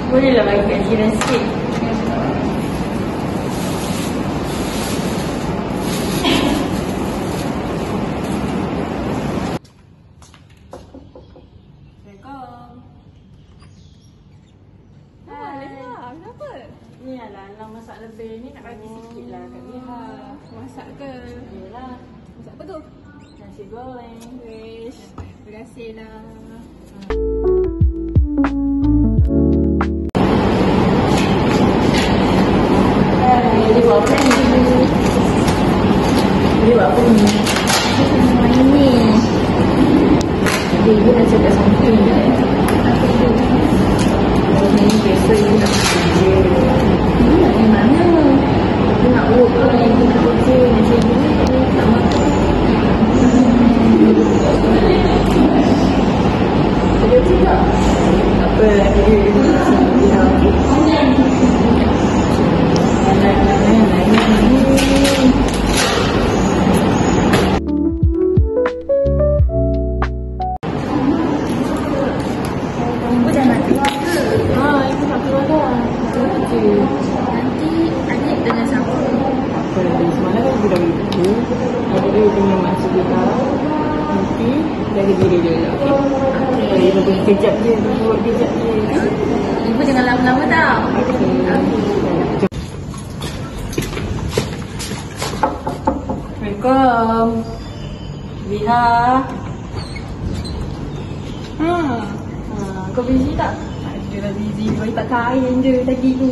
Bolehlah bagi kat jiran sikit. Kenapa? Ni alah masak lebih ni nak bagi sikit lah kat Liha. Masak ke? Yelah. Masak apa tu? Nasi goreng. Wish. Terima kasih lah. Dia buat apa ni? Dia buat apa ni? Mana ni? Dia nak cakap something je. Ni biasa dia nak kerja. Ni nak pergi mana? Dia nak work lah yang dia nak kerja. Macam ni tak makan. Ada tidak? Apa lagi? Ibu dah nak keluar ke? Ibu nak keluar dah. Nanti adik dengan siapa? Semalam kan ibu dah beritahu. Jadi ibu punya maksud dia tahu. Nanti dari diri dia lah. Okay? Ibu pun kejap je. Buat kejap je. Ibu jangan lama-lama tau. Assalamualaikum. Liha. Kau busy tak? Adalah busy. Kau tak kain je tadi tu.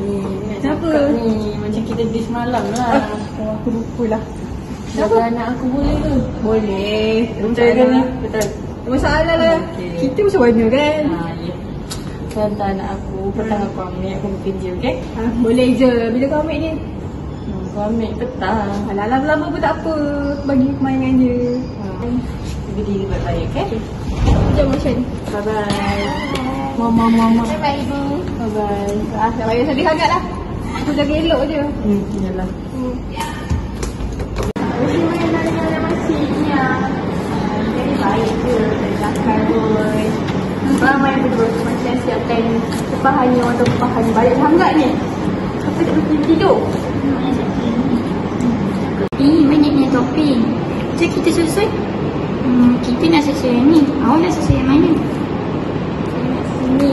Ni Kenapa? Ni macam kita di semalam lah. Aku lupa lah. Jaga anak aku boleh ke? Boleh. Betul ke ni? Betul. Tak masalah lah. Okey. Kita macam mana kan? Ya. Kau hantar anak aku, petang aku ambil, aku bekerja, okey? Boleh je. Bila kau ambil ni? Kau ambil petang. Alah, lama-lama pun tak apa. Bagi kemaingan je. Berdiri baik-baik, okey? Jom macam ni. Bye-bye. Mama. Bye-bye ibu. Bye-bye. Tak payah sedih sangat lah. Aku jaga elok je. Yalah. Mesti main dengan masihnya. Jadi baik je. Dari belakang pun. Ramai betul macam siapkan kepahannya atau kepahannya. Banyak sangat ni. Apa tak boleh tidur? Ini banyaknya topping. Macam kita susun? Kita nak susun yang ni. Awak nak susun yang mana? Ni.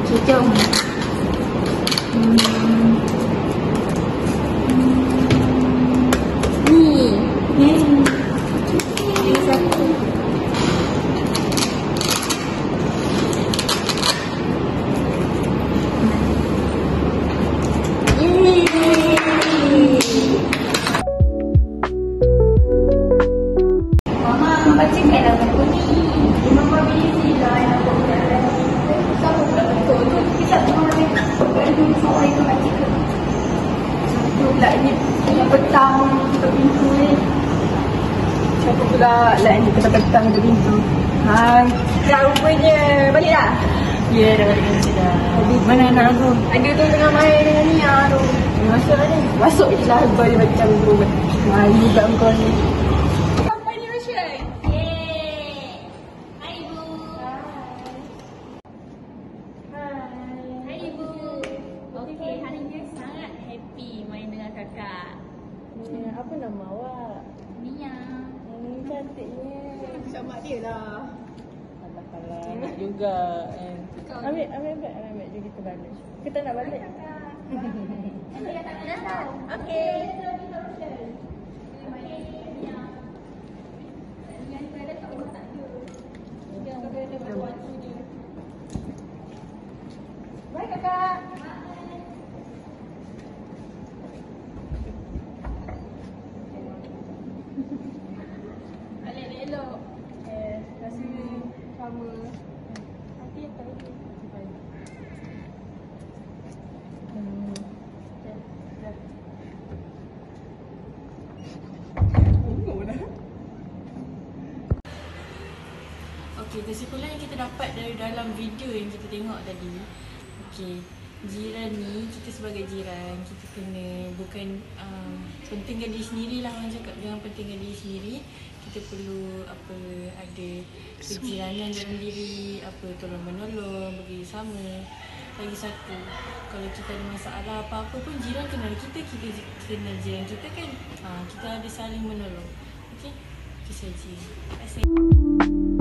Okay, jom. Ni. Ni satu. Petang tutup pintu ni. Siapa pula lah ni petang-petang tutup pintu. Hai. Dah rupanya. Balik dah? Ya, dah balik kerja dah. Mana anak aku? Ada tu tengah main dengan Nia tu. Masuk ni. Masuk je lah balik macam tu. Main juga kau ni. Sampai ni Rachel. Yeay. Hai Ibu. Hai Ibu. Okey, hari ni sangat happy main dengan kakak. Apa nama awak? Mia. Cantiknya. Macam mak dia lah. Alah, nak juga. Ambil je kita balik. Kita nak balik. Nanti kakak nak datang. Okey. Bye kakak. Balik elok. Rasa sama. Nanti apa lagi? Okey, kesimpulan yang kita dapat dari dalam video yang kita tengok tadi. Okey, jiran ni, kita sebagai jiran, kita kena bukan pentingkan diri sendiri lah, orang cakap jangan pentingkan diri sendiri. Kita perlu ada kejiranan dalam diri, tolong menolong, bekerjasama. Lagi satu, kalau kita ada masalah apa-apa pun, jiran kenal kita, kita kenal jiran kita kan. Kita ada saling menolong. Okey, itu saja. Terima kasih.